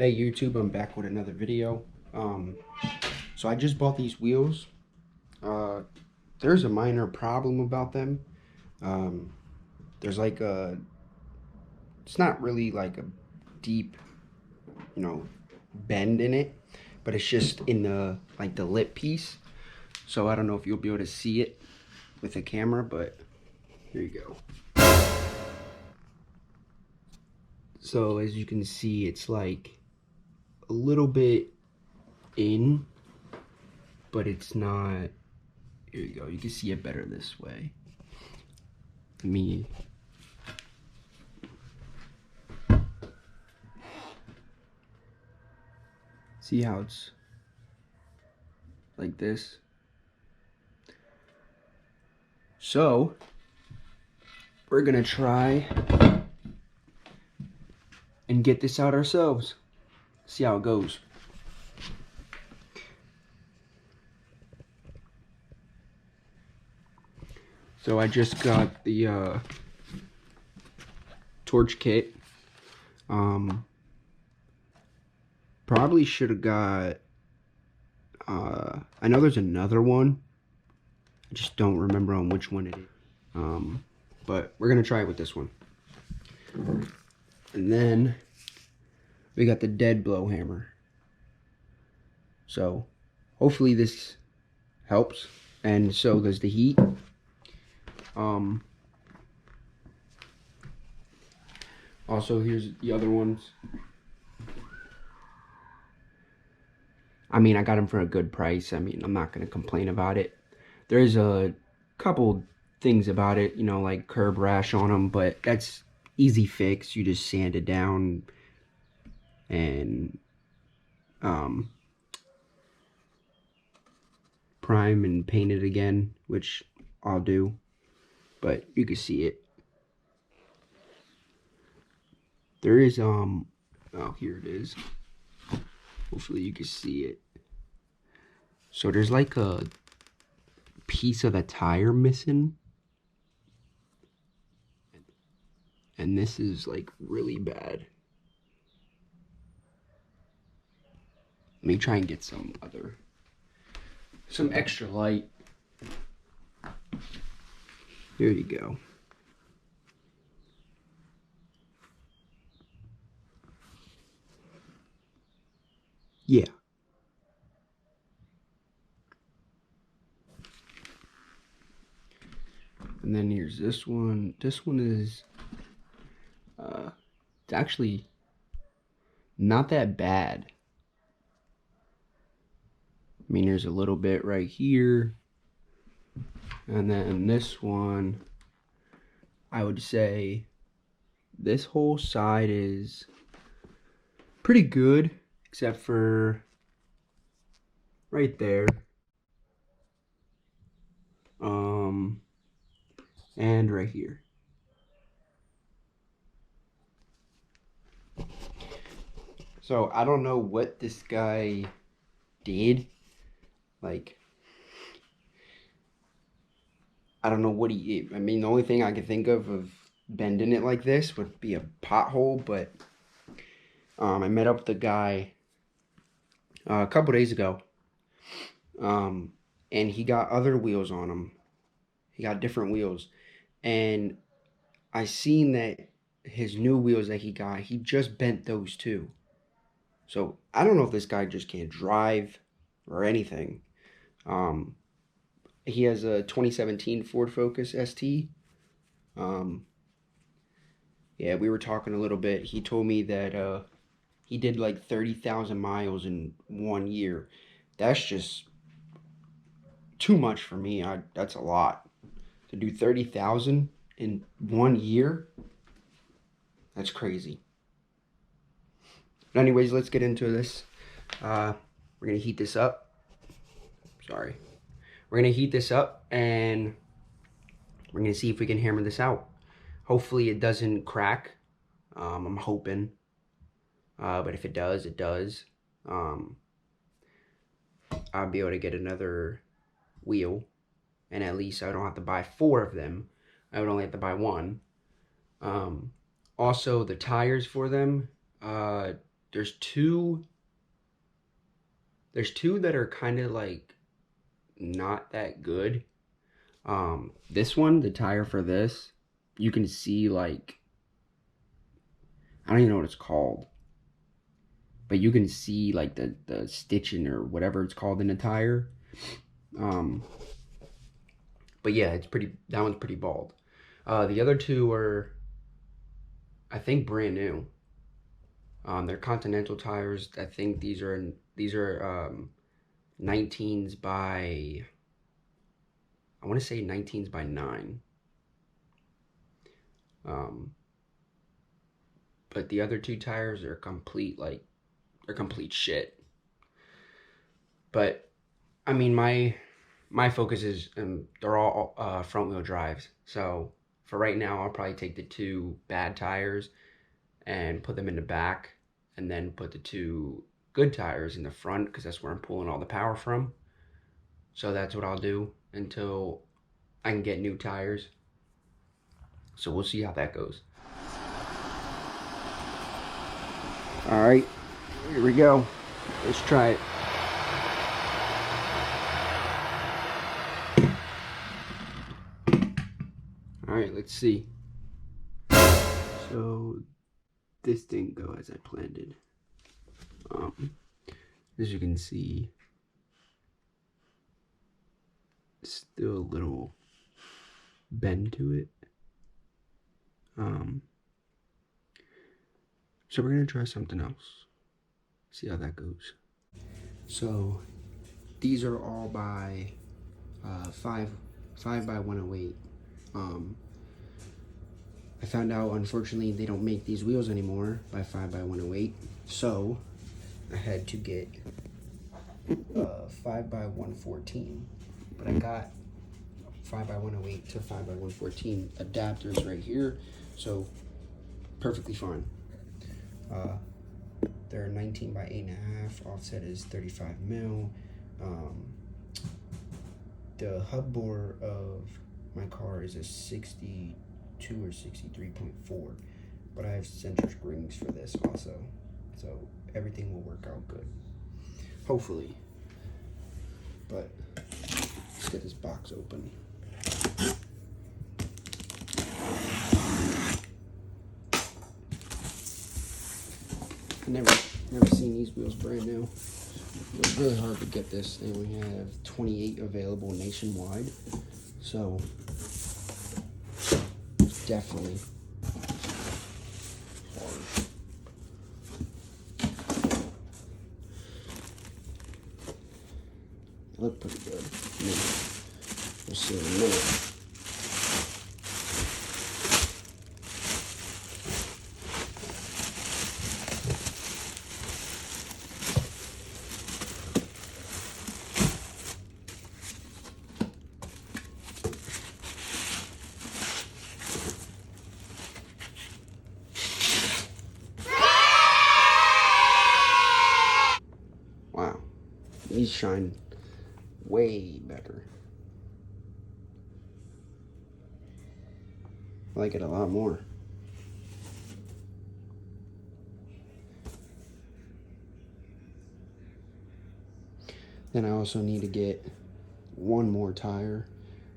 Hey YouTube, I'm back with another video. So I just bought these wheels. There's a minor problem about them. There's like it's not really like a deep, bend in it, but it's just in the the lip piece. So I don't know if you'll be able to see it with a camera, but here you go. So as you can see, it's like a little bit in, but it's not. Here you go. You can see it better this way. See how it's like this? So we're gonna try and get this out ourselves. See how it goes. So I just got the torch kit. Probably should have got I know there's another one. I just don't remember on which one it is. But we're gonna try it with this one. And then we got the dead blow hammer. So hopefully this helps, and so does the heat. Also, here's the other ones. I mean, I got them for a good price. I mean, I'm not gonna complain about it. There's a couple things about it, like curb rash on them, but that's easy fix. You just sand it down and prime and paint it again, which I'll do, but you can see it. There is oh, here it is. Hopefully you can see it. So there's like a piece of the tire missing, and this is like really bad. Let me try and get some extra light. Here you go. Yeah. And then here's this one. This one is it's actually not that bad. I mean, there's a little bit right here. And then this one, I would say this whole side is pretty good, except for right there. And right here. So I don't know what this guy did. Like, I don't know what he, I mean, the only thing I could think of bending it like this would be a pothole, but I met up with the guy a couple days ago, and he got other wheels on him. He got different wheels, and I seen that his new wheels that he got, he just bent those too. So I don't know if this guy just can't drive or anything. He has a 2017 Ford Focus ST. Yeah, we were talking a little bit. He told me that he did like 30,000 miles in 1 year. That's just too much for me. That's a lot. To do 30,000 in 1 year, that's crazy. But anyways, let's get into this. We're gonna heat this up. Sorry. We're gonna heat this up and we're gonna see if we can hammer this out. Hopefully it doesn't crack. I'm hoping. But if it does, it does. I'll be able to get another wheel, and at least I don't have to buy 4 of them. I would only have to buy 1. Also, the tires for them, there's two that are kind of like not that good. This one, the tire for this, you can see like, I don't even know what it's called, but you can see like the stitching or whatever it's called in the tire. But yeah, that one's pretty bald. The other two are, I think, brand new. They're Continental tires. I think these are 19s by, I want to say 19s by 9. But the other two tires are they're complete shit. But I mean, my focus is they're all front wheel drives. So for right now, I'll probably take the two bad tires and put them in the back, and then put the two good tires in the front, because that's where I'm pulling all the power from. So that's what I'll do until I can get new tires. So we'll see how that goes. All right, here we go. Let's try it. All right, let's see. So this didn't go as I planned it. As you can see, still a little bend to it. So we're gonna try something else. See how that goes. So these are all by 5 by 108. I found out, unfortunately, they don't make these wheels anymore by 5 by 108. So I had to get 5 by 114. But I got 5 by 108 to 5 by 114 adapters right here. So perfectly fine. They're 19 by 8.5. Offset is 35 mil. The hub bore of my car is a 62 or 63.4, but I have centric rings for this also, so everything will work out good, hopefully. But let's get this box open. I never seen these wheels brand new. It was really hard to get this. They only have 28 available nationwide, so it's definitely hard. They look pretty good. We'll see in a minute. Wow, these shine way better. I like it a lot more. Then I also need to get one more tire,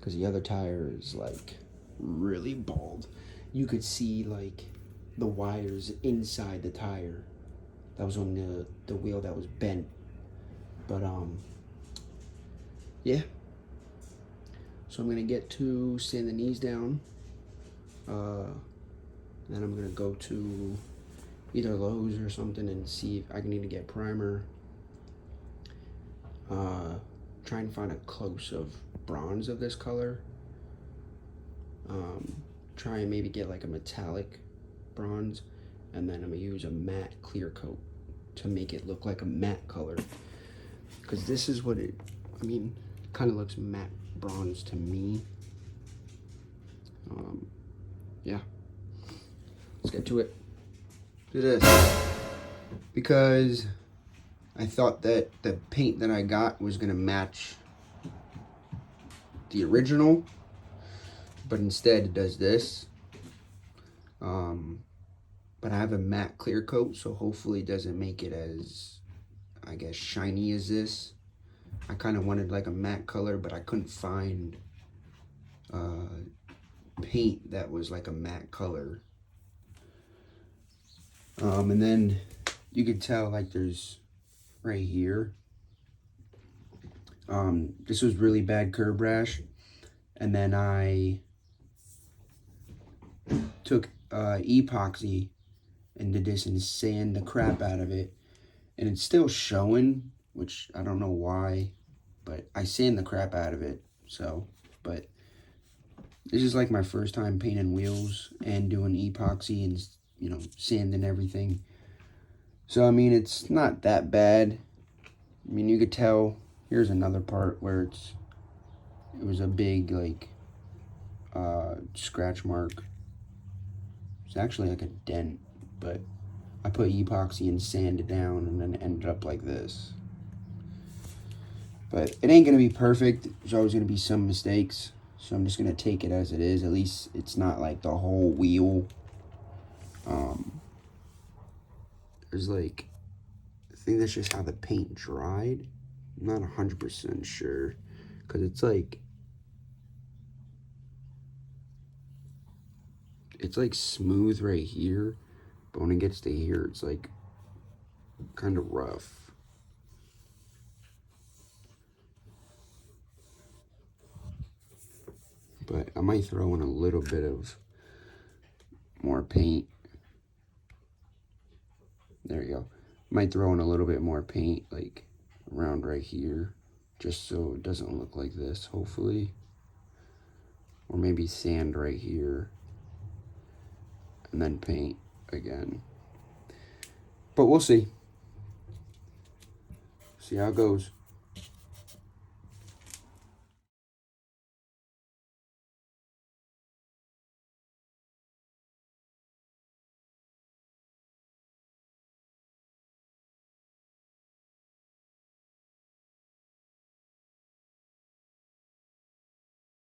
because the other tire is like really bald. You could see like the wires inside the tire that was on the wheel that was bent. But yeah. So I'm gonna get to sand the knees down. Then I'm gonna go to either Lowe's or something and see if I can even get primer. Try and find a close of bronze of this color. Try and maybe get like a metallic bronze, and then I'm gonna use a matte clear coat to make it look like a matte color, because this is what it, I mean, kind of looks matte bronze to me. Yeah, let's get to it. Do this, because I thought that the paint that I got was gonna match the original, but instead it does this. but I have a matte clear coat, so hopefully it doesn't make it as, I guess, shiny as this. I kind of wanted like a matte color, but I couldn't find paint that was like a matte color. And then you could tell like there's right here. This was really bad curb rash, and then I took epoxy and did this and sand the crap out of it, and it's still showing, which I don't know why, but I sand the crap out of it. So, but this is like my first time painting wheels and doing epoxy and, you know, sanding everything. So I mean, it's not that bad. I mean, you could tell. Here's another part where it was a big like scratch mark. It's actually like a dent, but I put epoxy and sanded down, and then it ended up like this. But it ain't gonna be perfect. There's always gonna be some mistakes, so I'm just gonna take it as it is. At least it's not like the whole wheel. There's like, I think that's just how the paint dried. I'm not 100% sure, because it's like smooth right here, but when it gets to here, it's like kind of rough. But I might throw in a little bit of more paint. There you go. Might throw in a little bit more paint, like around right here, just so it doesn't look like this, hopefully. Or maybe sand right here, and then paint again. But we'll see. See how it goes.